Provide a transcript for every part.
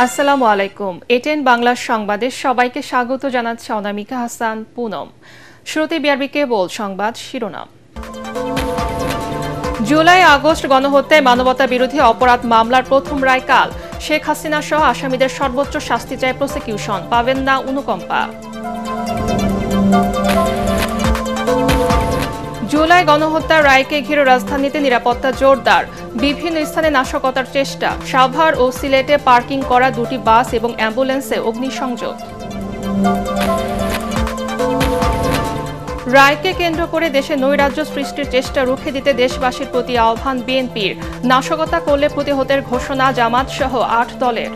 আসসালামু আলাইকুম। এটেন বাংলা সংবাদে সবাইকে স্বাগত জানাচ্ছে অনামিকা হাসান পুনম। শুরুতে বিআরবি কেবল সংবাদ শিরোনাম। জুলাই আগস্ট গণহত্যায় মানবতা বিরোধী অপরাধ মামলার প্রথম রায় কাল। শেখ হাসিনা সহ আসামিদের সর্বোচ্চ শাস্তি চায় প্রসিকিউশন, পাবেন না অনুকম্পা। জুলাই গণহত্যার রায়কে ঘিরে রাজধানীতে নিরাপত্তা জোরদার। বিভিন্ন স্থানে নাশকতার চেষ্টা। সাভার ও সিলেটে পার্কিং করা দুটি বাস এবং অ্যাম্বুলেন্সে অগ্নিসংযোগ। রায়কে কেন্দ্র করে দেশে নৈরাজ্য সৃষ্টির চেষ্টা রুখে দিতে দেশবাসীর প্রতি আহ্বান বিএনপির। নাশকতা করলে প্রতিহতের ঘোষণা জামাত সহ ৮ দলের।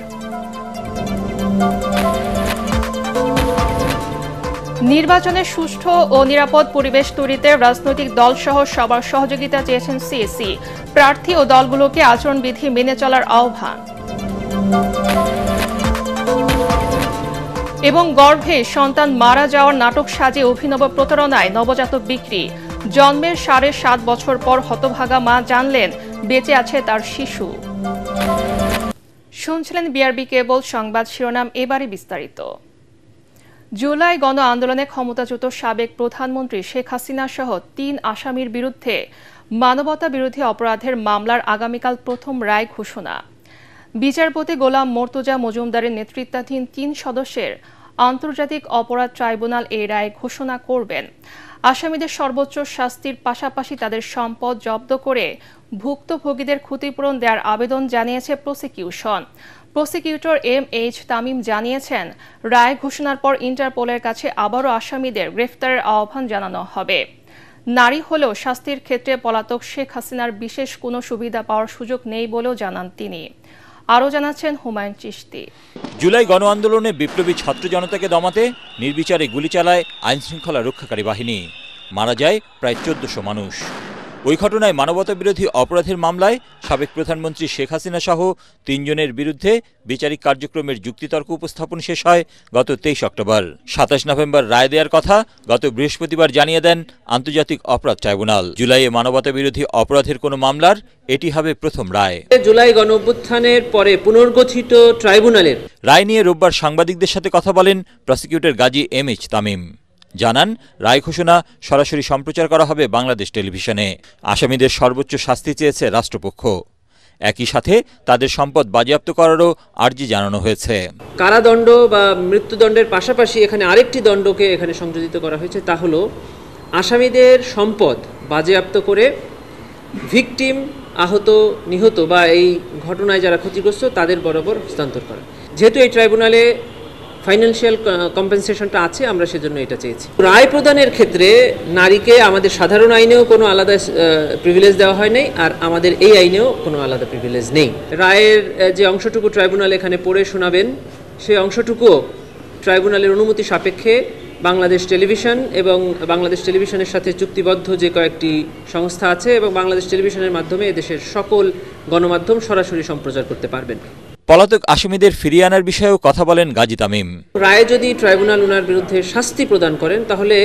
নির্বাচনে সুষ্ঠু ও নিরাপদ পরিবেশ তৈরিতে রাজনৈতিক দলসহ সবার সহযোগিতা চেয়েছেন সিএসি। প্রার্থী ও দলগুলোকে আচরণবিধি মেনে চলার আহ্বান। এবং গর্ভে সন্তান মারা যাওয়ার নাটক সাজিয়ে অভিনব প্রতারণায় নবজাতক বিক্রি। জন্মের ৭.৫ বছর পর হতভাগা মা জানলেন বেঁচে আছে তার শিশু। শুনছিলেন বিআরবি কেবল সংবাদ শিরোনাম, এবারে বিস্তারিত। জুলাই গণ আন্দোলনে ক্ষমতাচ্যুত সাবেক প্রধানমন্ত্রী শেখ হাসিনা সহ ৩ আসামির বিরুদ্ধে মানবতা বিরোধী অপরাধের মামলার আগামীকাল প্রথম রায় ঘোষণা। বিচারপতি গোলাম মর্তুজা মজুমদারের নেতৃত্বাধীন ৩ সদস্যের আন্তর্জাতিক অপরাধ ট্রাইব্যুনাল এই রায় ঘোষণা করবেন। আসামিদের সর্বোচ্চ শাস্তির পাশাপাশি তাদের সম্পদ জব্দ করে ভুক্তভোগীদের ক্ষতিপূরণ দেওয়ার আবেদন জানিয়েছে প্রসিকিউশন। প্রসিকিউটর এম.এইচ. তামিম জানিয়েছেন, রায় ঘোষণার পর ইন্টারপোলের কাছে আবারও আসামিদের গ্রেফতারের আহ্বান জানানো হবে। নারী হলেও শাস্তির ক্ষেত্রে পলাতক শেখ হাসিনার বিশেষ কোনো সুবিধা পাওয়ার সুযোগ নেই বলেও জানান তিনি। আরও জানাচ্ছেন হুমায়ুন চিশতি। জুলাই গণ আন্দোলনে বিপ্লবী ছাত্র জনতাকে দমাতে নির্বিচারে গুলি চালায় আইনশৃঙ্খলা রক্ষাকারী বাহিনী। মারা যায় প্রায় ১৪০০ মানুষ। ওই ঘটনায় মানবতা বিরোধী অপরাধের মামলায় সাবেক প্রধানমন্ত্রী শেখ হাসিনা সহ ৩ জনের বিরুদ্ধে বিচারিক কার্যক্রমের যুক্তিতর্ক উপস্থাপন শেষ হয় গত ২৩ অক্টোবর। ২৭ নভেম্বর রায় দেওয়ার কথা গত বৃহস্পতিবার জানিয়ে দেন আন্তর্জাতিক অপরাধ ট্রাইব্যুনাল। জুলাইয়ে মানবতা বিরোধী অপরাধের কোনো মামলার এটি হবে প্রথম রায়। জুলাই গণঅভ্যুত্থানের পরে পুনর্গঠিত ট্রাইব্যুনালের রায় নিয়ে রোববার সাংবাদিকদের সাথে কথা বলেন প্রসিকিউটর গাজী এম.এইচ. তামিম। জানান, রায় ঘোষণা সরাসরি সম্প্রচার করা হবে বাংলাদেশ টেলিভিশনে। আসামিদের সর্বোচ্চ শাস্তি চেয়েছে রাষ্ট্রপক্ষ। একই সাথে তাদের সম্পদ বাজেয়াপ্ত করারও আর্জি জানানো হয়েছে। কারাদণ্ড বা মৃত্যুদণ্ডের পাশাপাশি এখানে আরেকটি দণ্ডকে এখানে সংযোজিত করা হয়েছে, তা হলো আসামিদের সম্পদ বাজেয়াপ্ত করে ভিকটিম, আহত, নিহত বা এই ঘটনায় যারা ক্ষতিগ্রস্ত তাদের বরাবর হস্তান্তর করা। যেহেতু এই ট্রাইব্যুনালে ফাইন্যান্সিয়াল কম্পেনসেশনটা আছে, আমরা সেজন্য এটা চেয়েছি। রায় প্রদানের ক্ষেত্রে নারীকে আমাদের সাধারণ আইনেও কোনো আলাদা প্রিভিলেজ দেওয়া হয় নাই, আর আমাদের এই আইনেও কোনো আলাদা প্রিভিলেজ নেই। রায়ের যে অংশটুকু ট্রাইব্যুনাল এখানে পড়ে শোনাবেন, সেই অংশটুকুও ট্রাইব্যুনালের অনুমতি সাপেক্ষে বাংলাদেশ টেলিভিশন এবং বাংলাদেশ টেলিভিশনের সাথে চুক্তিবদ্ধ যে কয়েকটি সংস্থা আছে এবং বাংলাদেশ টেলিভিশনের মাধ্যমে এদেশের সকল গণমাধ্যম সরাসরি সম্প্রচার করতে পারবেন। পলাতক আসামিদের ফিরিয়ে আনার বিষয়েও কথা বলেন গাজী তামিম। রায় যদি ট্রাইব্যুনাল ওনার বিরুদ্ধে শাস্তি প্রদান করেন, তাহলে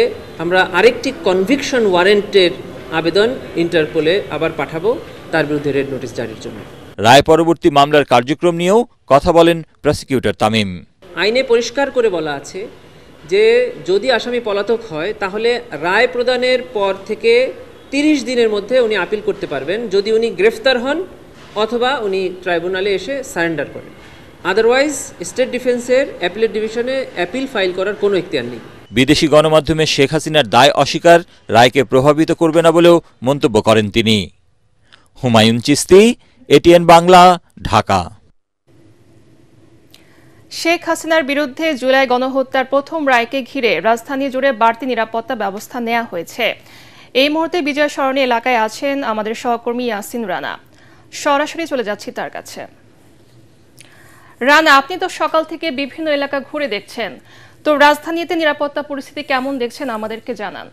আমরা আরেকটি কনভিকশন ওয়ারেন্টের আবেদন ইন্টারপোলে আবার পাঠাবো তার বিরুদ্ধে রেড নোটিশ জারির জন্য। রায় পরবর্তী মামলার কার্যক্রম নিয়েও কথা বলেন প্রসিকিউটর তামিম। আইনে পরিষ্কার করে বলা আছে যে যদি আসামি পলাতক হয় তাহলে রায় প্রদানের পর থেকে ৩০ দিনের মধ্যে উনি আপিল করতে পারবেন, যদি উনি গ্রেফতার হন অথবা উনি ট্রাইব্যুনালে এসে সারেন্ডার করেন। আদারওয়াইজ স্টেট ডিফেন্সের অ্যাপিলেট ডিভিশনে অ্যাপিল ফাইল করার কোনো ইখতিয়ার নেই। বিদেশি গণমাধ্যমে শেখ হাসিনার দায় অস্বীকার রায়কে প্রভাবিত করবে না বলেও মন্তব্য করেন তিনি। হুমায়ুন চিশতি, এটিএন বাংলা, ঢাকা। শেখ হাসিনার বিরুদ্ধে জুলাই গণহত্যার প্রথম রায়কে ঘিরে রাজধানী জুড়ে বাড়তি নিরাপত্তা ব্যবস্থা নেওয়া হয়েছে। এই মুহূর্তে বিজয় সরণি এলাকায় আছেন আমাদের সহকর্মী ইয়াসিন রানা। সরাসরি চলে যাচ্ছি তার কাছে। রানা, আপনি তো সকাল থেকে বিভিন্ন এলাকা ঘুরে দেখছেন, তো রাজধানীতে নিরাপত্তা পরিস্থিতি কেমন দেখছেন আমাদেরকে জানান।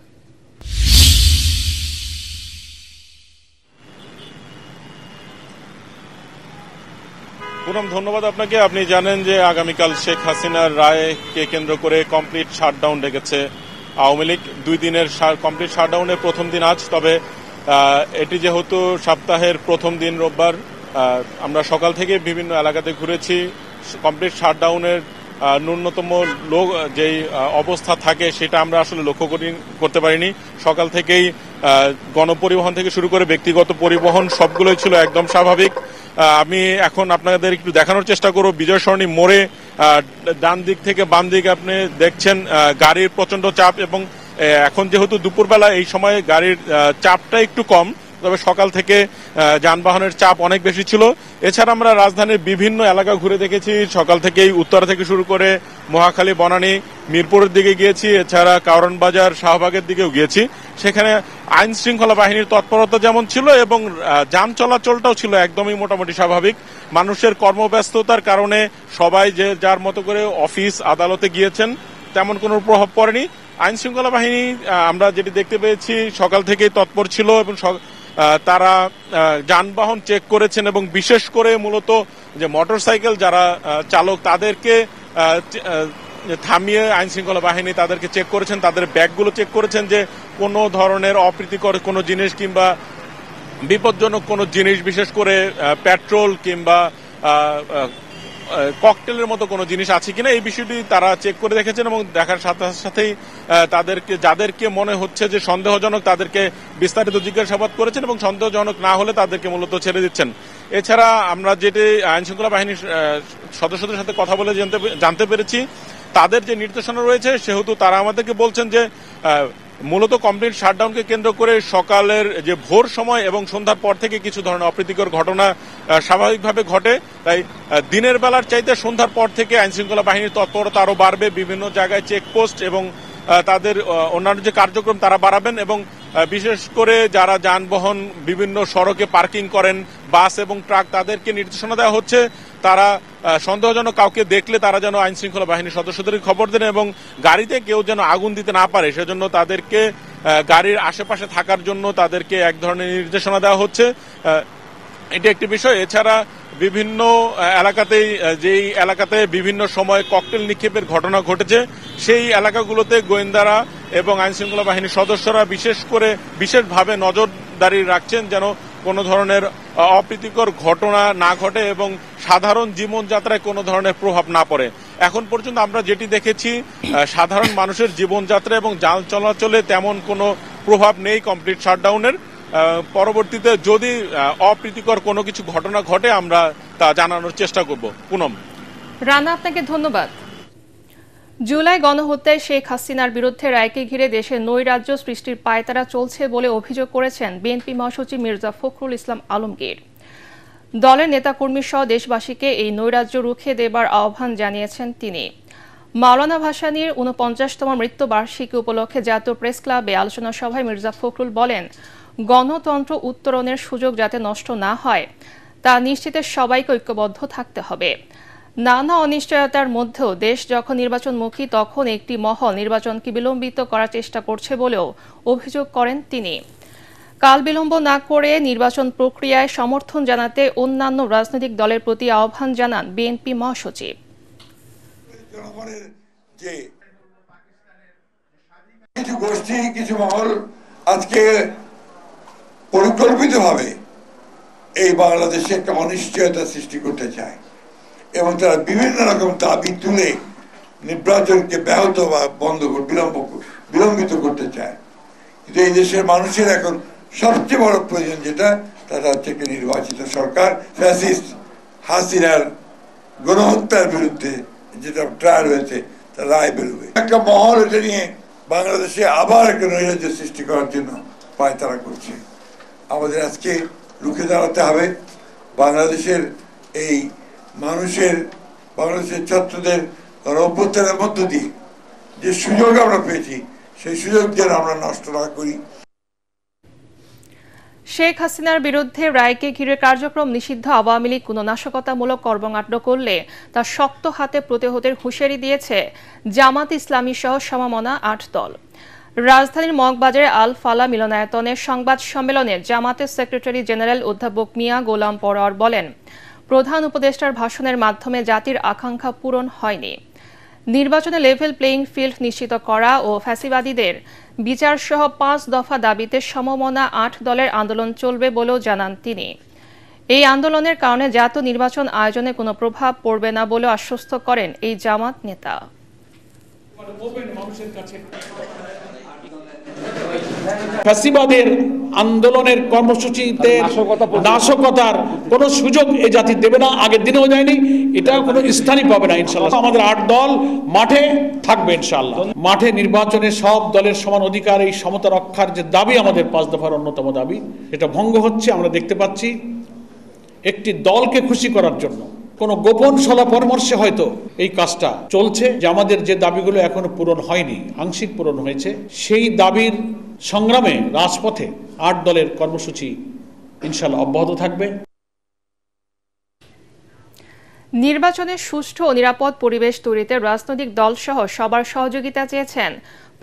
পুনম, ধন্যবাদ আপনাকে। আপনি জানেন যে আগামীকাল শেখ হাসিনার রায়কে কেন্দ্র করে কমপ্লিট শাটডাউন ডেকেছে আওয়ামী লীগ। 2 দিনের কমপ্লিট শাটডাউনের প্রথম দিন আজ। তবে এটি যেহেতু সপ্তাহের প্রথম দিন রোববার, আমরা সকাল থেকে বিভিন্ন এলাকাতে ঘুরেছি। কমপ্লিট শাটডাউনের ন্যূনতম লোক যেই অবস্থা থাকে সেটা আমরা আসলে লক্ষ্য করতে পারিনি। সকাল থেকেই গণপরিবহন থেকে শুরু করে ব্যক্তিগত পরিবহন সবগুলোই ছিল একদম স্বাভাবিক। আমি এখন আপনাদের একটু দেখানোর চেষ্টা করব বিজয় সরণি মোড়ে ডান দিক থেকে বাম দিকে আপনি দেখছেন গাড়ির প্রচন্ড চাপ, এবং এখন যেহেতু দুপুরবেলা এই সময় গাড়ির চাপটা একটু কম, তবে সকাল থেকে যানবাহনের চাপ অনেক বেশি ছিল। এছাড়া আমরা রাজধানীর বিভিন্ন এলাকা ঘুরে দেখেছি, সকাল থেকেই উত্তরা থেকে শুরু করে মহাখালী, বনানী, মিরপুরের দিকে গিয়েছি, এছাড়া কারণ বাজার, শাহবাগের দিকেও গিয়েছি। সেখানে আইন শৃঙ্খলা বাহিনীর তৎপরতা যেমন ছিল এবং যান চলাচলটাও ছিল একদমই মোটামুটি স্বাভাবিক। মানুষের কর্মব্যস্ততার কারণে সবাই যে যার মতো করে অফিস আদালতে গিয়েছেন, তেমন কোনো প্রভাব পড়েনি। আইন শৃঙ্খলা বাহিনী আমরা যেটি দেখতে পেয়েছি সকাল থেকেই তৎপর ছিল এবং তারা যানবাহন চেক করেছেন এবং বিশেষ করে মূলত যে মোটরসাইকেল যারা চালক তাদেরকে থামিয়ে আইন শৃঙ্খলা বাহিনী তাদেরকে চেক করেছেন, তাদের ব্যাগগুলো চেক করেছেন যে কোনো ধরনের অপ্রীতিকর কোনো জিনিস কিংবা বিপজ্জনক কোনো জিনিস, বিশেষ করে পেট্রোল কিংবা ককটেলের মতো কোনো জিনিস আছে কিনা এই বিষয়টি তারা চেক করে দেখেছেন এবং দেখার সাথে সাথেই তাদেরকে যাদেরকে মনে হচ্ছে যে সন্দেহজনক তাদেরকে বিস্তারিত জিজ্ঞাসাবাদ করেছেন এবং সন্দেহজনক না হলে তাদেরকে মূলত ছেড়ে দিচ্ছেন। এছাড়া আমরা যেটি আইন শৃঙ্খলা বাহিনীর সদস্যদের সাথে কথা বলে জানতে পেরেছি, তাদের যে নির্দেশনা রয়েছে সেহেতু তারা আমাদেরকে বলছেন যে মূলত কমপ্লিট শাটডাউনকে কেন্দ্র করে সকালের যে ভোর সময় এবং সন্ধ্যার পর থেকে কিছু ধরনের অপ্রীতিকর ঘটনা স্বাভাবিকভাবে ঘটে। তাই দিনের বেলার চাইতে সন্ধ্যার পর থেকে আইন শৃঙ্খলা বাহিনীর তৎপরতা আরও বাড়বে, বিভিন্ন জায়গায় চেকপোস্ট এবং তাদের অন্যান্য যে কার্যক্রম তারা বাড়াবেন এবং বিশেষ করে যারা যানবাহন বিভিন্ন সড়কে পার্কিং করেন, বাস এবং ট্রাক, তাদেরকে নির্দেশনা দেওয়া হচ্ছে তারা সন্দেহজনক কাউকে দেখলে তারা যেন আইন শৃঙ্খলা বাহিনীর সদস্যদের খবর দেন এবং গাড়িতে কেউ যেন আগুন দিতে না পারে সেজন্য তাদেরকে গাড়ির আশেপাশে থাকার জন্য তাদেরকে এক ধরনের নির্দেশনা দেওয়া হচ্ছে। এটি একটি বিষয়। এছাড়া বিভিন্ন এলাকাতেই যেই এলাকাতে বিভিন্ন সময় ককটেল নিক্ষেপের ঘটনা ঘটেছে সেই এলাকাগুলোতে গোয়েন্দারা এবং আইন শৃঙ্খলা বাহিনীর সদস্যরা বিশেষভাবে নজরদারি রাখছেন যেন কোনো ধরনের অপ্রীতিকর ঘটনা না ঘটে এবং সাধারণ জীবনযাত্রায় কোনো ধরনের প্রভাব না পড়ে। এখন পর্যন্ত আমরা যেটি দেখেছি সাধারণ মানুষের জীবনযাত্রা এবং যান চলাচলে তেমন কোনো প্রভাব নেই কমপ্লিট শাটডাউনের। পরবর্তীতে যদি অপ্রীতিকর কোনো কিছু ঘটনা ঘটে আমরা তা জানানোর চেষ্টা করব। পুনম। রানা, আপনাকে ধন্যবাদ। জুলাই গণহত্যায় শেখ হাসিনার বিরুদ্ধে রায়কে ঘিরে দেশে নৈরাজ্য সৃষ্টির পায়তারা চলছে বলে অভিযোগ করেছেন বিএনপি মহাসচিব মির্জা ফখরুল ইসলাম আলমগীর। দলের নেতাকর্মী সহ দেশবাসীকে এই নৈরাজ্য রুখে দেবার আহ্বান জানিয়েছেন তিনি। মাওলানা ভাসানীর ৪৯তম মৃত্যুবার্ষিকী উপলক্ষে জাতীয় প্রেস ক্লাবে আলোচনা সভায় মির্জা ফখরুল বলেন, গণতন্ত্র উত্তরণের সুযোগ যাতে নষ্ট না হয় তা নিশ্চিতে সবাইকে ঐক্যবদ্ধ থাকতে হবে। নানা অনিশ্চয়তার মধ্যেও দেশ যখন নির্বাচনমুখী তখন একটি মহল নির্বাচনকে বিলম্বিত করার চেষ্টা করছে বলেও অভিযোগ করেন তিনি। কাল বিলম্ব না করে নির্বাচন প্রক্রিয়ায় সমর্থন জানাতে অন্যান্য রাজনৈতিক দলের প্রতি আহ্বান জানান বিএনপি মহাসচিব। কিছু গোষ্ঠী, কিছু মহল আজকে পরিকল্পিতভাবে এই বাংলাদেশে একটা অনিশ্চয়তা সৃষ্টি করতে চায় এবং তারা বিভিন্ন রকম দাবি তুলে নির্বাচনকে ব্যাহত বা বিলম্বিত করতে চায়। কিন্তু এই দেশের মানুষের এখন সবচেয়ে বড় প্রয়োজন যেটা, তারা থেকে নির্বাচিত সরকার ফ্যাসিস্ট হাসিনার গণহত্যার বিরুদ্ধে যেটা ট্রায়াল হয়েছে তার রায় বেরোবে। একটা মহল এটা নিয়ে বাংলাদেশে আবার একটা নৈরাজ্য সৃষ্টি করার জন্য পায়তারা করছে। আমাদের আজকে রুখে দাঁড়াতে হবে। বাংলাদেশের এই বাংলাদেশের ছাত্রদের অভ্যুত্থানের মধ্য দিয়ে যে সুযোগ আমরা পেয়েছি সেই সুযোগ যেন আমরা নষ্ট না করি। শেখ হাসিনার বিরুদ্ধে রায়কে ঘিরে কার্যক্রম নিষিদ্ধ আওয়ামী লীগ কোনো নাশকতামূলক কর্মকাণ্ড করলে তা শক্ত হাতে প্রতিহতের হুঁশিয়ারি দিয়েছে জামাত ইসলামী সহ সমমনা ৮ দল। রাজধানীর মগবাজারে আল ফালা মিলনায়তনের সংবাদ সম্মেলনে জামাতের সেক্রেটারি জেনারেল অধ্যাপক মিয়া গোলাম পরোয়ার বলেন, প্রধান উপদেষ্টার ভাষণের মাধ্যমে জাতির আকাঙ্ক্ষা পূরণ হয়নি। নির্বাচনে লেভেল প্লেইং ফিল্ড নিশ্চিত করা ও ফ্যাসিবাদীদের বিচার সহ ৫ দফা দাবিতে সমমনা ৮ দলের আন্দোলন চলবে বলেও জানান তিনি। এই আন্দোলনের কারণে জাতীয় নির্বাচন আয়োজনে কোনো প্রভাব পড়বে না বলে আশ্বস্ত করেন এই জামাত নেতা। ফ্যাসিবাদের আন্দোলনের কর্মসূচিতে নাশকতার কোনো সুযোগ এই জাতি দেবে না, আগের দিনেও যায়নি, এটা কোনো স্থানই পাবে না ইনশাল্লাহ। আমাদের 8 দল মাঠে থাকবে ইনশাল্লাহ। মাঠে নির্বাচনে সব দলের সমান অধিকার, এই সমতা রক্ষার যে দাবি আমাদের 5 দফার অন্যতম দাবি, এটা ভঙ্গ হচ্ছে। আমরা দেখতে পাচ্ছি একটি দলকে খুশি করার জন্য কোন গোপন সলা পরামর্শে হয়তো এই কাজটা চলছে, যে আমাদের যে দাবিগুলো এখনো পূরণ হয়নি, আংশিক পূরণ হয়েছে, সেই দাবির সংগ্রামে রাজপথে 8 দলের কর্মসূচি ইনশাআল্লাহ অব্যাহত থাকবে। নির্বাচনে সুষ্ঠু ও নিরাপদ পরিবেশ তৈরিতে রাজনৈতিক দলসহ সবার সহযোগিতা চেয়েছেন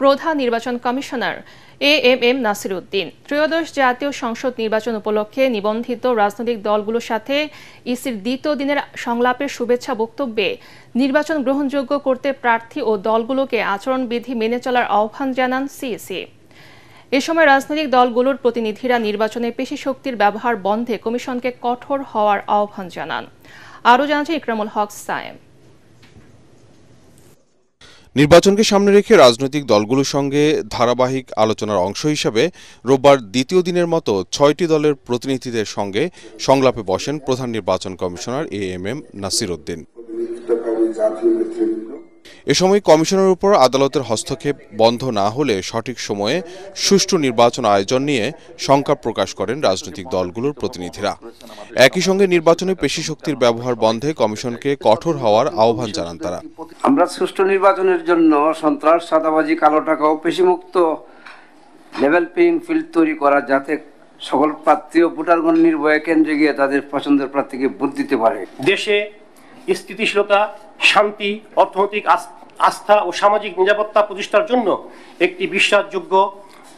প্রধান নির্বাচন কমিশনার এএমএম নাসির উদ্দিন। ত্রয়োদশ জাতীয় সংসদ নির্বাচন উপলক্ষে নিবন্ধিত রাজনৈতিক দলগুলোর সাথে ইসির দ্বিতীয় দিনের সংলাপের শুভেচ্ছা বক্তব্যে নির্বাচন গ্রহণযোগ্য করতে প্রার্থী ও দলগুলোকে আচরণবিধি মেনে চলার আহ্বান জানান সিইসি। এ সময় রাজনৈতিক দলগুলোর প্রতিনিধিরা নির্বাচনে পেশি শক্তির ব্যবহার বন্ধে কমিশনকে কঠোর হওয়ার আহ্বান জানান। আরও জানাচ্ছেন ইকরামুল হক সায়েম। নির্বাচনকে সামনে রেখে রাজনৈতিক দলগুলোর সঙ্গে ধারাবাহিক আলোচনার অংশ হিসেবে রোববার দ্বিতীয় দিনের মতো 6টি দলের প্রতিনিধিদের সঙ্গে সংলাপে বসেন প্রধান নির্বাচন কমিশনার এএমএম নাসির উদ্দিন। এ সময় কমিশনের উপর আদালতের হস্তক্ষেপ বন্ধ না হলে সঠিক সময়ে সুষ্ঠু নির্বাচন আয়োজন নিয়ে শঙ্কা প্রকাশ করেন রাজনৈতিক দলগুলোর প্রতিনিধিরা। একই সঙ্গে নির্বাচনে পেশি শক্তির ব্যবহার বন্ধে কমিশনকে কঠোর হওয়ার আহ্বান জানান তারা। আমরা সুষ্ঠু নির্বাচনের জন্য সন্ত্রাস, চাঁদাবাজি, কালো টাকা ও পেশিমুক্ত লেভেল প্লেইং ফিল্ড তৈরি করা, যাতে সকল প্রার্থী ও ভোটারগণ নির্ভয়ে কেন্দ্রে গিয়ে তাদের পছন্দের প্রার্থীকে ভোট দিতে পারে। দেশে স্থিতিশীলতা, শান্তি, অর্থনৈতিক আস্থা ও সামাজিক নিরাপত্তা প্রতিষ্ঠার জন্য একটি বিশ্বাসযোগ্য,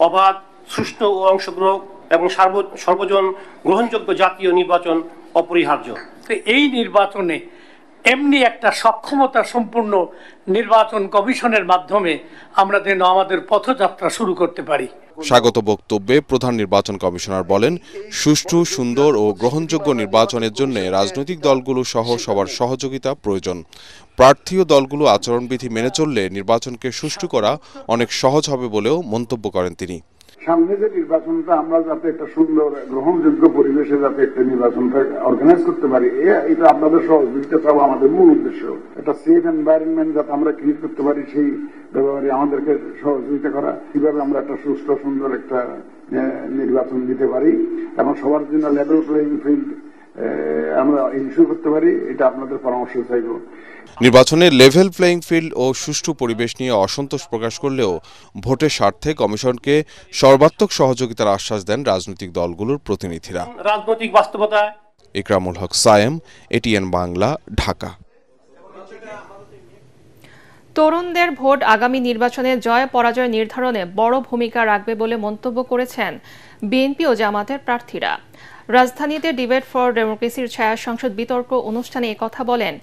অবাধ, সুষ্ঠু ও অংশগ্রহণ এবং সর্বজন গ্রহণযোগ্য জাতীয় নির্বাচন অপরিহার্য। এই নির্বাচনে এমনি একটা সক্ষমতা সম্পূর্ণ নির্বাচন কমিশনের মাধ্যমে আমরা যেন আমাদের পথযাত্রা শুরু করতে পারি। স্বাগত বক্তব্যে প্রধান নির্বাচন কমিশনার বলেন, সুষ্ঠু, সুন্দর ও গ্রহণযোগ্য নির্বাচনের জন্য রাজনৈতিক দলগুলো সহ সবার সহযোগিতা প্রয়োজন। প্রার্থী ও দলগুলো আচরণবিধি মেনে চললে নির্বাচনকে সুষ্ঠু করা অনেক সহজ হবে বলেও মন্তব্য করেন তিনি। সামনে যে নির্বাচনটা আমরা যাতে একটা সুন্দর গ্রহণযোগ্য পরিবেশে যাতে একটা নির্বাচনটা অর্গানাইজ করতে পারি, এটা আপনাদের সহযোগিতা চাও আমাদের মূল উদ্দেশ্য। একটা সেফ এনভায়রনমেন্ট যাতে আমরা ক্রিয়েট করতে পারি, সেই ব্যাপারে আমাদেরকে সহযোগিতা করা, কিভাবে আমরা একটা সুস্থ সুন্দর একটা নির্বাচন দিতে পারি এবং সবার জন্য লেভেল প্লেইং ফিল্ড আমরা ইনশিওর করতে পারি, এটা আপনাদের পরামর্শ চাইব। নির্বাচনে লেভেল প্লেইং ফিল্ড ও সুষ্ঠু পরিবেশ নিয়ে অসন্তোষ প্রকাশ করলেও ভোটের স্বার্থে কমিশনকে সর্বাত্মক সহযোগিতার আশ্বাস দেন রাজনৈতিক দলগুলোর প্রতিনিধিরা। রাজনৈতিক বাস্তবতা। ইকরামুল হক সায়েম, এটিএন বাংলা, ঢাকা। তরুণদের ভোট আগামী নির্বাচনে জয় পরাজয় নির্ধারণে বড় ভূমিকা রাখবে বলে মন্তব্য করেছেন বিএনপি ও জামাতের প্রার্থীরা। রাজধানীতে ডিবেট ফর ডেমোক্রেসির ছায়া সংসদ বিতর্ক অনুষ্ঠানে একথা বলেন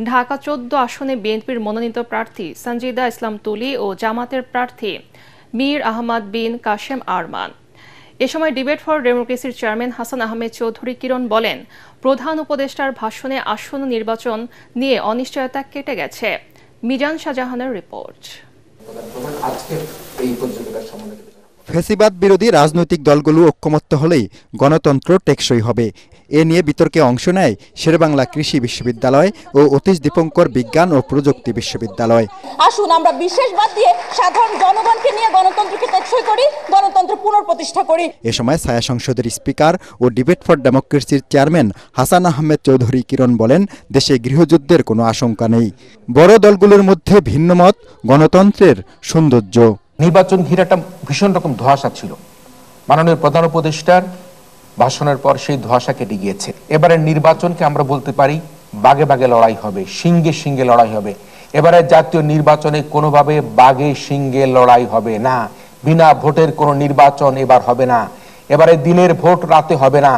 ঢাকা 14 আসনে বিএনপির মনোনীত প্রার্থী সঞ্জিদা ইসলাম তুলি ও জামাতের প্রার্থী মীর আহমদ বিন কাশেম আরমান। এ সময় ডিবেট ফর ডেমোক্রেসির চেয়ারম্যান হাসান আহমেদ চৌধুরী কিরণ বলেন, প্রধান উপদেষ্টার ভাষণে আসন্ন নির্বাচন নিয়ে অনিশ্চয়তা কেটে গেছে। মিজান শাহজাহানের রিপোর্ট। ফ্যাসিবাদ বিরোধী রাজনৈতিক দলগুলো ঐক্যমত্য হলেই গণতন্ত্র টেকসই হবে। এ নিয়ে বিতর্কে অংশ নেয় শেরেবাংলা কৃষি বিশ্ববিদ্যালয় ও অতীশ দীপঙ্কর বিজ্ঞান ও প্রযুক্তি বিশ্ববিদ্যালয়। আসুন আমরা বিশেষবাদ দিয়ে সাধারণ জনগণকে নিয়ে গণতন্ত্রকে টেকসই করি, গণতন্ত্র পুনঃপ্রতিষ্ঠা করি। এ সময় ছায়া সংসদের স্পিকার ও ডিবেট ফর ডেমোক্রেসির চেয়ারম্যান হাসান আহমেদ চৌধুরী কিরণ বলেন, দেশে গৃহযুদ্ধের কোনো আশঙ্কা নেই। বড় দলগুলোর মধ্যে ভিন্নমত গণতন্ত্রের সৌন্দর্য। নির্বাচন ঘিরে একটা ভীষণ রকম ধোঁয়াশা ছিল। মাননীয় প্রধান উপদেষ্টার ভাষণের পর সেই ধোঁয়াশা কেটে গিয়েছে। এবারের নির্বাচনকে আমরা বলতে পারি বাগে বাগে লড়াই হবে, সিংহে সিংহে লড়াই হবে। এবারে জাতীয় নির্বাচনে কোনোভাবে বাগে সিংহে লড়াই হবে না। বিনা ভোটের কোনো নির্বাচন এবার হবে না। এবারে দিনের ভোট রাতে হবে না।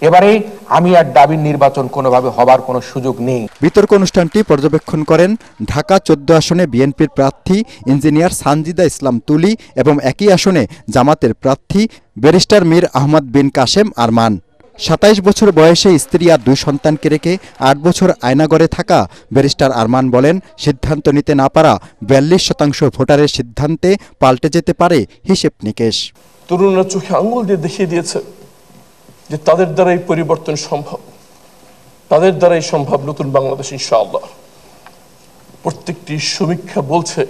এবারে আমি আর দাবির নির্বাচন কোনোভাবে হবার কোনো সুযোগ নেই। বিতর্ক অনুষ্ঠানটি পর্যবেক্ষণ করেন ঢাকা 14 আসনে বিএনপির প্রার্থী ইঞ্জিনিয়ার সঞ্জিদা ইসলাম তুলি এবং একই আসনে জামাতের প্রার্থী ব্যারিস্টার মীর আহমদ বিন কাশেম আরমান। 27 বছর বয়সে স্ত্রী আর 2 সন্তানকে রেখে 8 বছর আয়নাগরে থাকা ব্যারিস্টার আরমান বলেন, সিদ্ধান্ত নিতে না পারা 42% ভোটারের সিদ্ধান্তে পাল্টে যেতে পারে হিসেব নিকেশ। তরুণরা চোখে আঙুল দিয়ে দেখিয়ে দিয়েছে যে তাদের দ্বারাই পরিবর্তন সম্ভব, তাদের দ্বারাই সম্ভব নতুন বাংলাদেশ ইনশাআল্লাহ। প্রত্যেকটি সমীক্ষা বলছে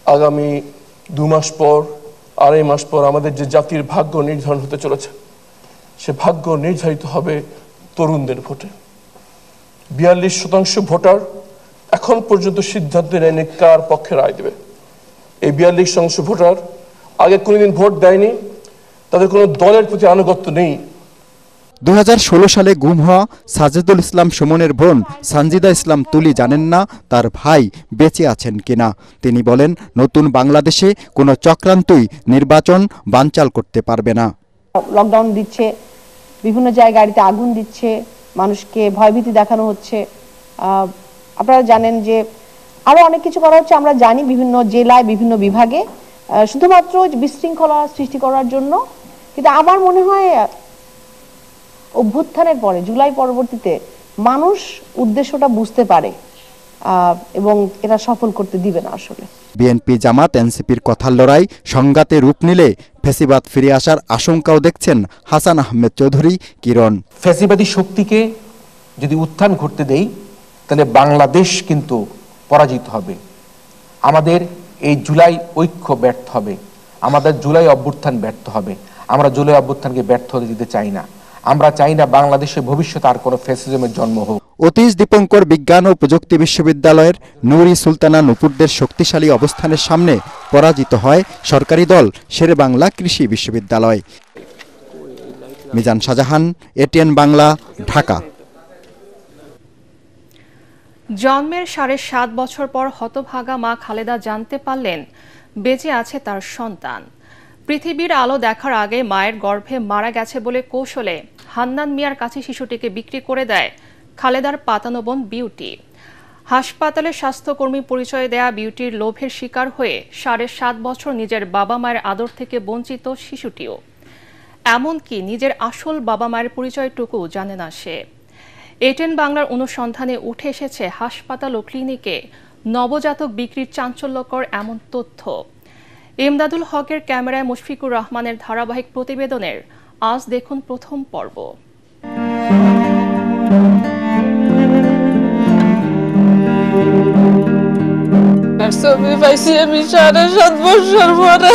আগামী 2 মাস পর, 2.5 মাস পর আমাদের যে জাতির ভাগ্য নির্ধারণ হতে চলেছে, সে ভাগ্য নির্ধারিত হবে তরুণদের ভোটে। 42% ভোটার এখন পর্যন্ত সিদ্ধান্ত নেয়নি কার পক্ষে রায় দেবে। এই 42% ভোটার আগে কোনোদিন ভোট দেয়নি, তাদের কোনো দলের প্রতি আনুগত্য নেই। 2016 সালে গুম হওয়া সাজেদুল ইসলাম সুমনের বোন সানজিদা ইসলাম তুলি জানেন না তার ভাই বেঁচে আছেন কিনা। তিনি বলেন, নতুন বাংলাদেশে কোনো চক্রান্তই নির্বাচন বানচাল করতে পারবে না। লকডাউন দিচ্ছে, বিভিন্ন জায়গায় গাড়িতে আগুন দিচ্ছে, মানুষকে ভয়ভীতি দেখানো হচ্ছে। আপনারা জানেন যে আরো অনেক কিছু করা হচ্ছে, আমরা জানি বিভিন্ন জেলায় বিভিন্ন বিভাগে, শুধুমাত্র বিশৃঙ্খলা সৃষ্টি করার জন্য। কিন্তু আমার মনে হয় অভ্যুত্থানের পরে, জুলাই পরবর্তীতে মানুষ উদ্দেশ্যটা বুঝতে পারে এবং এটা সফল করতে দিবে না। আসলে বিএনপি জামাত এনসিপির কথার লড়াই সংঘাতে রূপ নিলে ফ্যাসিবাদ ফিরে আসার আশঙ্কাও দেখছেন হাসান আহমেদ চৌধুরী কিরণ। ফ্যাসিবাদী শক্তিকে যদি উত্থান ঘটতে দেই, তাহলে বাংলাদেশ কিন্তু পরাজিত হবে। আমাদের এই জুলাই ঐক্য ব্যর্থ হবে, আমাদের জুলাই অভ্যুত্থান ব্যর্থ হবে। আমরা জুলাই অভ্যুত্থানকে ব্যর্থ হতে দিতে চাই না। আমরা চাই না বাংলাদেশে ভবিষ্যতে আর কোনো ফ্যাসিজমের জন্ম হোক। অতীশ দীপঙ্কর বিজ্ঞান ও প্রযুক্তি বিশ্ববিদ্যালয়ের নুরি সুলতানা নুপুরদের শক্তিশালী অবস্থানের সামনে পরাজিত হয় সরকারি দল শেরেবাংলা কৃষি বিশ্ববিদ্যালয়। মিজান শাহজাহান, এটিএন বাংলা, ঢাকা। জন্মের 7.5 বছর পর হতভাগা মা খালেদা জানতে পারলেন বেঁচে আছে তার সন্তান। পৃথিবীর আলো দেখার আগে মায়ের গর্ভে মারা গেছে বলে কৌশলে হান্নান মিয়ার কাছে শিশুটিকে বিক্রি করে দেয় খালেদার পাতানো বোন বিউটি। হাসপাতালে স্বাস্থ্যকর্মী পরিচয় দেয়া বিউটির লোভের শিকার হয়ে 7.5 বছর নিজের বাবা মায়ের আদর থেকে বঞ্চিত শিশুটিও। এমনকি নিজের আসল বাবা মায়ের পরিচয়টুকু জানে না সে। এটিএন বাংলার অনুসন্ধানে উঠে এসেছে হাসপাতাল ও ক্লিনিকে নবজাতক বিক্রির চাঞ্চল্যকর এমন তথ্য। ইমদাদুল হকের ক্যামেরায় মুশফিকুর রহমানের ধারাবাহিক প্রতিবেদনের আজ দেখুন প্রথম পর্ব। ছবি পাইছি আমি 7.5 বছর পরে।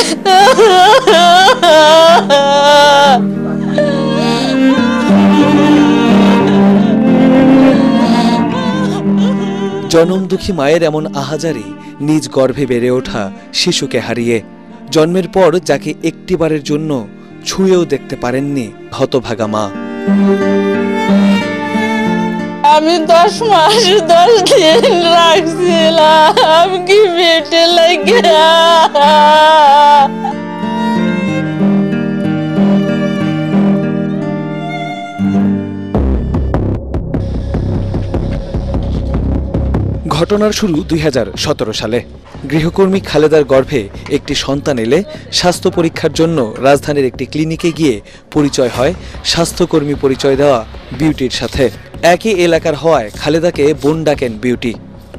জনমদুখী মায়ের এমন আহাজারি নিজ গর্ভে বেড়ে ওঠা শিশুকে হারিয়ে, জন্মের পর যাকে একটিবারের জন্য ছুঁয়েও দেখতে পারেননি হতভাগা মা। আমি 10 মাস 10 দিন রাখছিলাম কি পেটে লাগে। ঘটনার শুরু 2017 সালে। গৃহকর্মী খালেদার গর্ভে একটি সন্তান এলে স্বাস্থ্য পরীক্ষার জন্য রাজধানীর একটি ক্লিনিকে গিয়ে পরিচয় হয় স্বাস্থ্যকর্মী পরিচয় দেওয়া বিউটির সাথে। একই এলাকার হওয়ায় খালেদাকে বোন ডাকেন বিউটি।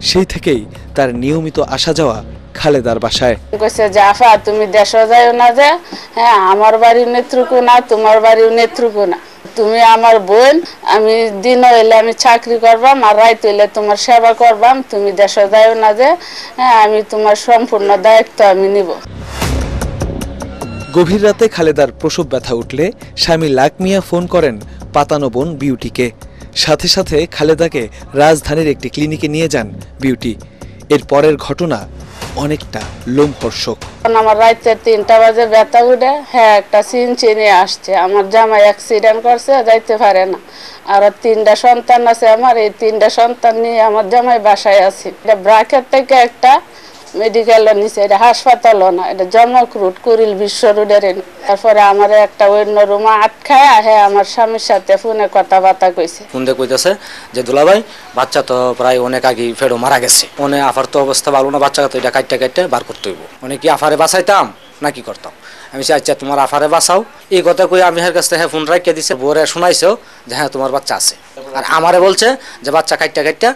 সেই থেকেই তার নিয়মিত আসা যাওয়া খালেদার বাসায়। কইছে যে আফা তুমি দেশে যাও না, যে হ্যাঁ আমার বাড়ি নেত্রকোনা, তোমার বাড়ি নেত্রকোনা, তুমি আমার বোন, আমি দিন হইলে আমি চাকরি করবাম আর রাত হইলে তোমার সেবা করবাম, তুমি দেশে যাও না, যে হ্যাঁ আমি তোমার সম্পূর্ণ দায়িত্ব আমি নিব। গভীর রাতে খালেদার প্রসব ব্যথা উঠলে স্বামী লাক মিয়া ফোন করেন পাতানো বোন বিউটিকে। সাথে সাথে খালেদাকে রাজধানীর একটি ক্লিনিকে নিয়ে যান বিউটি। এর পরের ঘটনা অনেকটা লোমহর্ষক। আমার রাতে 3টা বাজে ব্যথা উঠে, হ্যাঁ একটা চিনি আসছে, আমার জামাই অ্যাক্সিডেন্ট করছে, যাইতে পারে না। আর 3টা সন্তান আছে আমার, এই 3টা সন্তান নিয়ে আমার জামাই বাসায় আছে। এটা ব্রাকেট থেকে একটা মেডিকেল নিচে, এটা হাসপাতালও না, এটা জমক রুট কুড়িল বিশ্ব রোডের। তারপরে আমার একটা অন্য রুমে আটকায়, হ্যাঁ আমার স্বামীর সাথে ফোনে কথাবার্তা কইছে। ফোন দিয়ে কইতেছে যে দুলাভাই বাচ্চা তো প্রায় অনেক আগে ফেরো মারা গেছে, অনেক আফার তো অবস্থা ভালো না, বাচ্চা তো এটা কাটতে বার করতে হইব। অনেক কি আফারে বাঁচাইতাম নাকি করতাম। আমি চাই আচ্ছা তোমার আফারে বাঁচাও, এই কথা কই আমি এর কাছ থেকে ফোন রাখিয়ে দিছে, বোরে শোনাইছো যে হ্যাঁ তোমার বাচ্চা আছে, আর আমারে বলছে যে বাচ্চা কাইটটা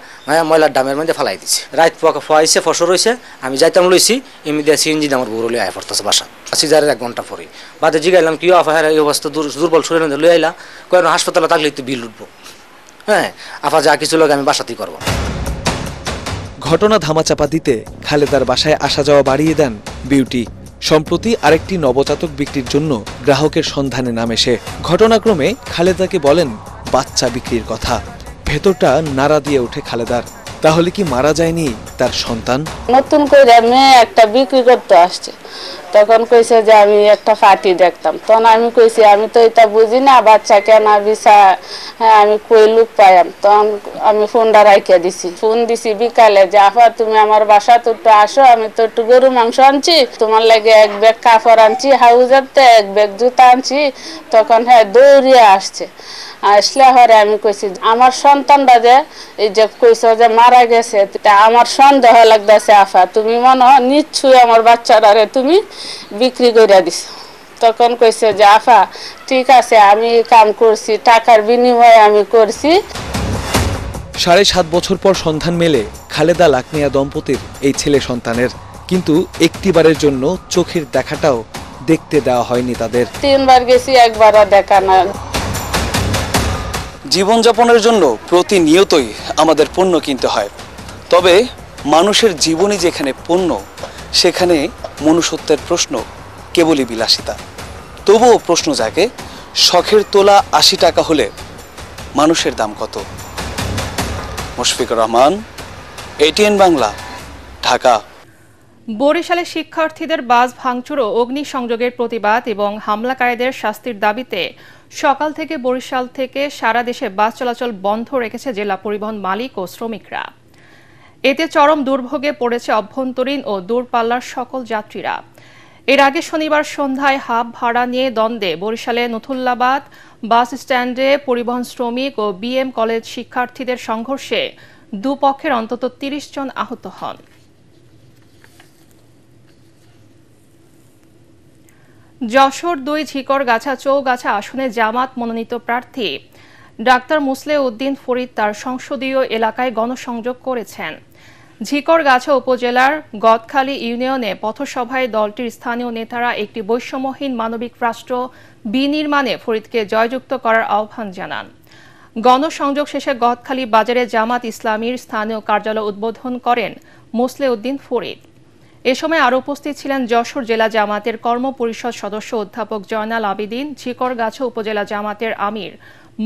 ময়লার ডামের মধ্যে ফালাই দিছে। রাত ফোয়াইছে, ফসর হয়েছে, আমি যাইতাম লইছি, এমনি দিয়ে সিএনজি আমার বউর লিয়ে আয় পড়তেছে বাসা। সিজারের 1 ঘন্টা পরে বাদে জিগাইলাম কি আফার এই অবস্থা, দুর্বল শরীর মধ্যে লই আইলা, কেন হাসপাতালে থাকলে একটু বিল উঠবো, হ্যাঁ আফা যা কিছু লোক আমি বাসাতেই করবো। ঘটনা ধামাচাপা দিতে খালেদার বাসায় আসা যাওয়া বাড়িয়ে দেন বিউটি। সম্প্রতি আরেকটি নবজাতক বিক্রির জন্য গ্রাহকের সন্ধানে নামে সে। ঘটনাক্রমে খালেদাকে বলেন বাচ্চা বিক্রির কথা। ভেতরটা নাড়া দিয়ে ওঠে খালেদার। তাহলে কি মারা যায়নি তার সন্তান? নতুন করে মেয়ে একটা বিক্রি করতে আসছে, তখন কইছে যে আমি একটা পার্টি দেখতাম। তখন আমি কইছি আমি তো এটা বুঝি না, বাচ্চা কেনা বিছা, হ্যাঁ আমি কই লুক পাইম। তখন আমি ফোনটা রাখিয়া দিছি। ফোন দিছি বিকালে যে আফা তুমি আমার বাসা তো একটু আসো, আমি তো একটু গরু মাংস আনছি, তোমার লাগে 1 ব্যাগ কাপড় আনছি, হাউজারতে 1 ব্যাগ জুতা আনছি। তখন হ্যাঁ দৌড়িয়ে আসছে। আসলে হরে আমি কইছি আমার সন্তানটা যে এই যে কইছ যে মারা গেছে, আমার সন্দেহ লাগতেছে আফা, তুমি মনে হয় নিশ্চয়ই আমার বাচ্চাটারে তুমি বিক্রি করে দিছ। তখন কইছে যে আফা ঠিক আছে আমি কাম করছি, টাকার বিনিময়ে আমি করছি। 7.5 বছর পর সন্ধান মেলে খালেদা লাকমিয়া দম্পতির এই ছেলে সন্তানের, কিন্তু একটিবারের জন্য চোখের দেখাটাও দেখতে দেওয়া হয়নি তাদের। 3 বার গেছি, একবারও দেখা না। জীবনযাপনের জন্য প্রতিনিয়তই আমাদের পণ্য কিনতে হয়, তবে মানুষের জীবনই যেখানে পণ্য, সেখানে মনুষ্যত্বের প্রশ্ন কেবলই বিলাসিতা। তবুও প্রশ্ন জাগে, শখের তোলা 80 টাকা হলে মানুষের দাম কত? মুশফিকুর রহমান, ATN বাংলা, ঢাকা। বরিশালে শিক্ষার্থীদের বাস ভাঙচুর ও অগ্নিসংযোগের প্রতিবাদ এবং হামলাকারীদের শাস্তির দাবিতে সকাল থেকে বরিশাল থেকে সারা দেশে বাস চলাচল বন্ধ রেখেছে জেলা পরিবহন মালিক ও শ্রমিকরা। এতে চরম দুর্ভোগে পড়েছে অভ্যন্তরীণ ও দূরপাল্লার সকল যাত্রীরা। এর আগে শনিবার সন্ধ্যায় হাব ভাড়া নিয়ে দ্বন্দ্বে বরিশালে নথুল্লাবাদ বাস স্ট্যান্ডে পরিবহন শ্রমিক ও BM কলেজ শিক্ষার্থীদের সংঘর্ষে দুপক্ষের অন্তত 30 জন আহত হন। যশোর 2 ঝিকরগাছা চৌগাছা আসনে জামাত মনোনীত প্রার্থী ডাক্তার মুসলেউদ্দিন ফরিদ তার সংসদীয় এলাকায় গণসংযোগ করেছেন। ঝিকরগাছা উপজেলার গদখালী ইউনিয়নে পথসভায় দলটির স্থানীয় নেতারা একটি বৈষম্যহীন মানবিক রাষ্ট্র বিনির্মাণে ফরিদকে জয়যুক্ত করার আহ্বান জানান। গণসংযোগ শেষে গদখালী বাজারে জামাত ইসলামীর স্থানীয় কার্যালয় উদ্বোধন করেন মুসলেউদ্দিন ফরিদ। এ সময় আরও উপস্থিত ছিলেন যশোর জেলা জামাতের কর্মপরিষদ সদস্য অধ্যাপক জয়নাল আবেদিন, ঝিকরগাছা উপজেলা জামাতের আমির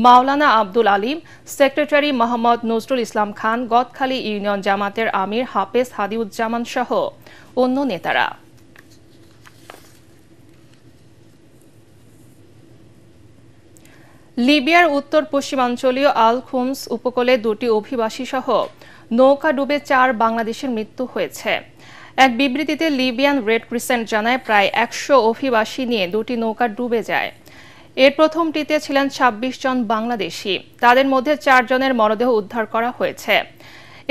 মাওলানা আব্দুল আলিম, সেক্রেটারি মোহাম্মদ নজরুল ইসলাম খান, গদখালী ইউনিয়ন জামাতের আমির হাফেজ হাদিউজ্জামান সহ অন্য নেতারা। লিবিয়ার উত্তর পশ্চিমাঞ্চলীয় আল খুমস উপকূলে 2টি অভিবাসী সহ নৌকা ডুবে 4 বাংলাদেশের মৃত্যু হয়েছে। এক বিবৃতিতে লিবিয়ান রেড ক্রিসেন্ট জানায় প্রায় 100 অভিবাসী নিয়ে 2টি নৌকা ডুবে যায়। এর প্রথমটিতে ছিলেন 26 জন বাংলাদেশি, তাদের মধ্যে 4 জনের মরদেহ উদ্ধার করা হয়েছে।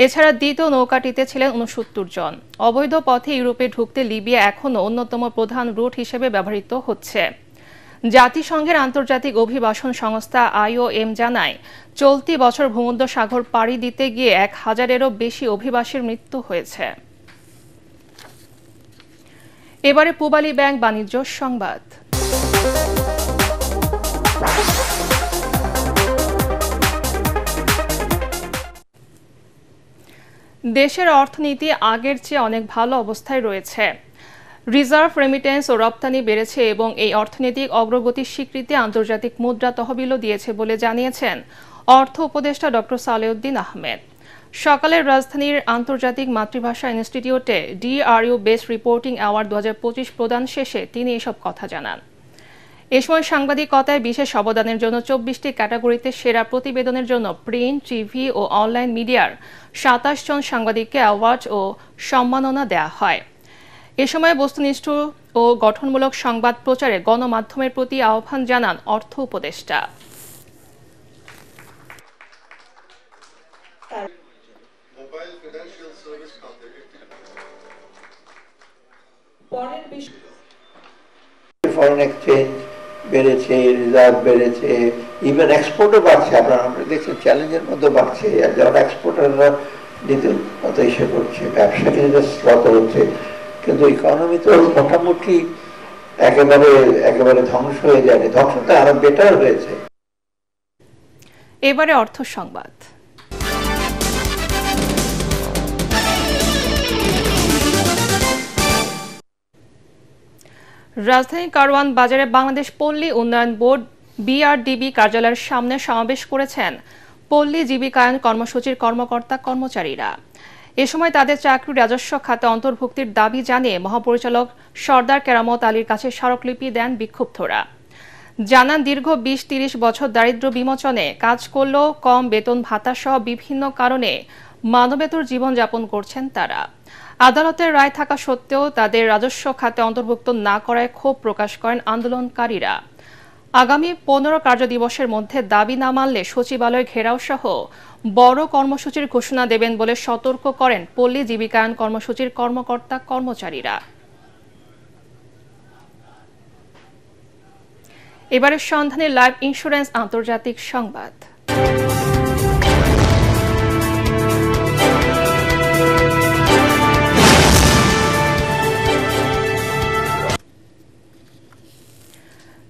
এছাড়া দ্বিতীয় নৌকাটিতে ছিলেন 69 জন। অবৈধ পথে ইউরোপে ঢুকতে লিবিয়া এখনও অন্যতম প্রধান রুট হিসেবে ব্যবহৃত হচ্ছে। জাতিসংঘের আন্তর্জাতিক অভিবাসন সংস্থা IOM জানায় চলতি বছর ভূমধ্যসাগর পাড়ি দিতে গিয়ে 1000-এরও বেশি অভিবাসীর মৃত্যু হয়েছে। এবারে পূবালী ব্যাংক বাণিজ্য সংবাদ। দেশের অর্থনীতি আগের চেয়ে অনেক ভালো অবস্থায় রয়েছে। রিজার্ভ রেমিটেন্স ও রপ্তানি বেড়েছে এবং এই অর্থনৈতিক অগ্রগতির স্বীকৃতি আন্তর্জাতিক মুদ্রা তহবিলও দিয়েছে বলে জানিয়েছেন অর্থ উপদেষ্টা ডক্টর সালেউদ্দিন আহমেদ। সকালের রাজধানীর আন্তর্জাতিক মাতৃভাষা ইনস্টিটিউটে DRU বেস্ট রিপোর্টিং অ্যাওয়ার্ড 2025 প্রদান শেষে তিনি এসব কথা জানান। এ সময় সাংবাদিকতায় বিশেষ অবদানের জন্য 24টি ক্যাটাগরিতে সেরা প্রতিবেদনের জন্য প্রিন্ট, টিভি ও অনলাইন মিডিয়ার 27 জন সাংবাদিককে অ্যাওয়ার্ড ও সম্মাননা দেওয়া হয়। এ সময় বস্তুনিষ্ঠ ও গঠনমূলক সংবাদ প্রচারে গণমাধ্যমের প্রতি আহ্বান জানান অর্থ উপদেষ্টা। ফরেন এক্সচেঞ্জ বেড়েছে, রিজার্ভ বেড়েছে, ইভেন এক্সপোর্টও বাড়ছে। আপনারা দেখছেন চ্যালেঞ্জের মধ্যে বাড়ছে, যেমন এক্সপোর্টাররা দ্বিতীয় মতো এসে করছে, ব্যবসা কিছুটা স্লথ হচ্ছে, কিন্তু ইকোনমি তো মোটামুটি একেবারে ধ্বংস হয়ে যায়নি, ধ্বংসটা আরো বেটার হয়েছে। এবারে অর্থ সংবাদ। রাজধানীর কারওয়ান বাজারে বাংলাদেশ পল্লী উন্নয়ন বোর্ড BRDB কার্যালয়ের সামনে সমাবেশ করেছেন পল্লী জীবিকায়ন কর্মসূচির কর্মকর্তা কর্মচারীরা। এ সময় তাদের চাকরি রাজস্ব খাতে অন্তর্ভুক্তির দাবি জানিয়ে মহাপরিচালক সর্দার কেরামত আলীর কাছে স্মারকলিপি দেন বিক্ষুব্ধরা। জানান দীর্ঘ 20-30 বছর দারিদ্র্য বিমোচনে কাজ করলেও কম বেতন ভাতা সহ বিভিন্ন কারণে মানবেতর জীবনযাপন করছেন তারা। আদালতের রায় থাকা সত্ত্বেও তাদের রাজস্ব খাতে অন্তর্ভুক্ত না করায় ক্ষোভ প্রকাশ করেন আন্দোলনকারীরা। আগামী 15 কার্যদিবসের মধ্যে দাবি না মানলে সচিবালয় ঘেরাও সহ বড় কর্মসূচির ঘোষণা দেবেন বলে সতর্ক করেন পল্লী জীবিকায়ন কর্মসূচির কর্মকর্তা কর্মচারীরা। এবারের সন্ধানে লাইফ ইন্স্যুরেন্স আন্তর্জাতিক সংবাদ।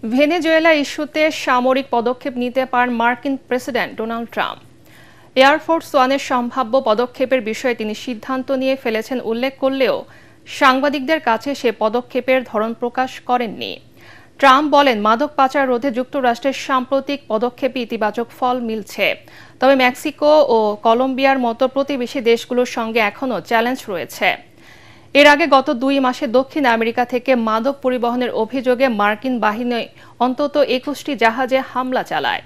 ভেনেজুয়েলা ইস্যুতে সামরিক পদক্ষেপ নিতে পারেন মার্কিন প্রেসিডেন্ট ডোনাল্ড ট্রাম্প। এয়ারফোর্স ওয়ানের সম্ভাব্য পদক্ষেপের বিষয়ে তিনি সিদ্ধান্ত নিয়ে ফেলেছেন উল্লেখ করলেও সাংবাদিকদের কাছে সে পদক্ষেপের ধরন প্রকাশ করেননি। ট্রাম্প বলেন, মাদক পাচার রোধে যুক্তরাষ্ট্রের সাম্প্রতিক পদক্ষেপে ইতিবাচক ফল মিলছে, তবে মেক্সিকো ও কলম্বিয়ার মতো প্রতিবেশী দেশগুলোর সঙ্গে এখনও চ্যালেঞ্জ রয়েছে। এর আগে গত 2 মাসে দক্ষিণ আমেরিকা থেকে মাদক পরিবহনের অভিযোগে মার্কিন বাহিনী অন্তত 21টি জাহাজে হামলা চালায়।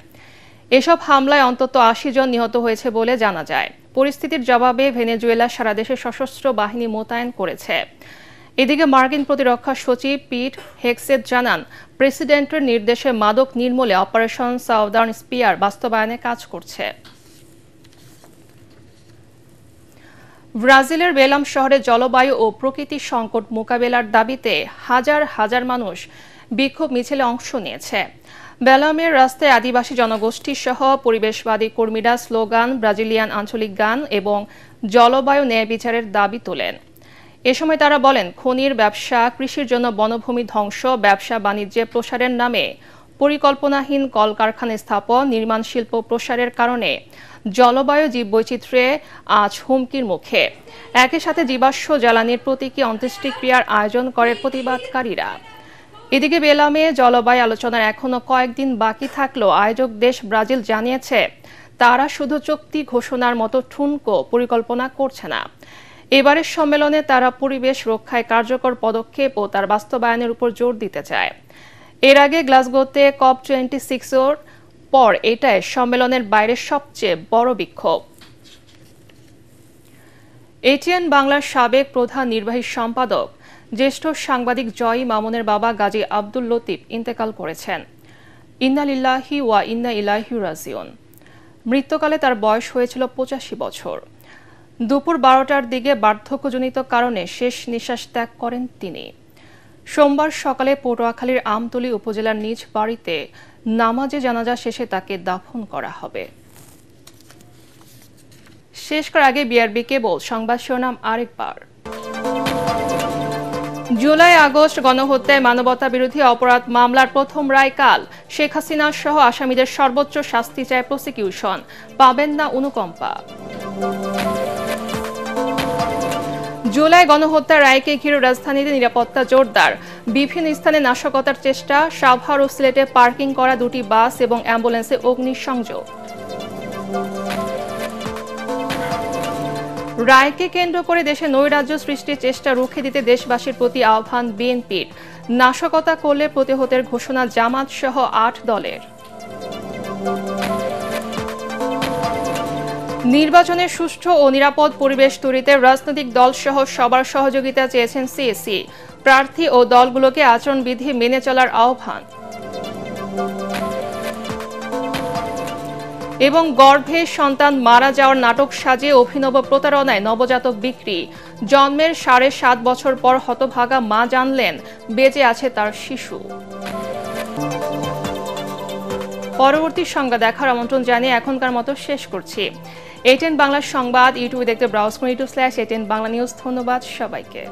এসব হামলায় অন্তত 80 জন নিহত হয়েছে বলে জানা যায়। পরিস্থিতির জবাবে ভেনেজুয়েলা সারা দেশে সশস্ত্র বাহিনী মোতায়েন করেছে। এদিকে মার্কিন প্রতিরক্ষা সচিব পিট হেগসেট জানান, প্রেসিডেন্টের নির্দেশে মাদক নির্মূলে অপারেশন সাউদার্ন স্পিয়ার বাস্তবায়নে কাজ করছে। ব্রাজিলের বেলাম শহরে জলবায়ু ও প্রকৃতি সংকট মোকাবেলার দাবিতে হাজার হাজার মানুষ বিক্ষোভ মিছিলে অংশ নিয়েছে। বেলামের রাস্তায় আদিবাসী জনগোষ্ঠী সহ পরিবেশবাদী কর্মীরা স্লোগান, ব্রাজিলিয়ান আঞ্চলিক গান এবং জলবায়ু ন্যায় বিচারের দাবি তোলেন। এ সময় তারা বলেন, খনির ব্যবসা, কৃষির জন্য বনভূমি ধ্বংস, ব্যবসা বাণিজ্যে প্রসারের নামে পরিকল্পনাহীন কলকারখানা স্থাপন, নির্মাণ শিল্প প্রসারের কারণে জলবায়ু জীববৈচিত্র্যে আজ হুমকির মুখে। একই সাথে জীবাশ্ম জ্বালানির প্রতীকী অন্ত্যেষ্টিক্রিয়ার আয়োজন করে প্রতিবাদকারীরা। এদিকে বেলামে জলবায়ু আলোচনার এখনো কয়েকদিন বাকি থাকলেও আয়োজক দেশ ব্রাজিল জানিয়েছে তারা শুধু চুক্তি ঘোষণার মতো ঠুনকো পরিকল্পনা করছে না। এবারের সম্মেলনে তারা পরিবেশ রক্ষায় কার্যকর পদক্ষেপ ও তার বাস্তবায়নের উপর জোর দিতে চায়। এর আগে গ্লাসগোতে COP26 পর এটাই সম্মেলনের বাইরে সবচেয়ে বড় বিক্ষোভ। ATN বাংলার সাবেক প্রধান নির্বাহী সম্পাদক জ্যেষ্ঠ সাংবাদিক জয় মামুনের বাবা গাজী আব্দুল লতিফ ইন্তেকাল করেছেন। ইন্না লিল্লাহি ওয়া ইন্না ইলাইহি রাজিউন। মৃত্যুকালে তার বয়স হয়েছিল 85 বছর। দুপুর 12টার দিকে বার্ধক্যজনিত কারণে শেষ নিঃশ্বাস ত্যাগ করেন তিনি। সোমবার সকালে পটুয়াখালীর আমতলী উপজেলার নিজ বাড়িতে নামাজে জানাজা শেষে তাকে দাফন করা হবে। শেষ করার আগে বিআরবি কেবল সংবাদ শিরোনাম আরেকবার। জুলাই আগস্ট গণহত্যায় মানবতা বিরোধী অপরাধ মামলার প্রথম রায় কাল। শেখ হাসিনা সহ আসামিদের সর্বোচ্চ শাস্তি চায় প্রসিকিউশন, পাবেন না অনুকম্পা। জুলাই গণহত্যার রায়কে ঘিরে রাজধানীতে নিরাপত্তা জোরদার। বিভিন্ন স্থানে নাশকতার চেষ্টা, সাভার ও সিলেটে পার্কিং করা 2টি বাস এবং অ্যাম্বুলেন্সে অগ্নিসংযোগ। রায়কে কেন্দ্র করে দেশে নৈরাজ্য সৃষ্টির চেষ্টা রুখে দিতে দেশবাসীর প্রতি আহ্বান বিএনপির। নাশকতা করলে প্রতিহতের ঘোষণা জামাত সহ 8 দলের। নির্বাচনের সুষ্ঠু ও নিরাপদ পরিবেশ তৈরিতে রাজনৈতিক দল সহ সবার সহযোগিতা চেয়েছেন সিএসি। প্রার্থী ও দলগুলোকে আচরণবিধি মেনে চলার আহ্বান। এবং গর্ভে সন্তান মারা যাওয়ার নাটক সাজিয়ে অভিনব প্রতারণায় নবজাতক বিক্রি। জন্মের 7.5 বছর পর হতভাগা মা জানলেন বেঁচে আছে তার শিশু। পরবর্তী সংবাদ দেখার আমন্ত্রণ জানিয়ে এখনকার মতো শেষ করছি। ATN বাংলা সংবাদ ইউটিউবে দেখতে ব্রাউজ করুন YouTube/ATN বাংলা নিউজ। ধন্যবাদ সবাইকে।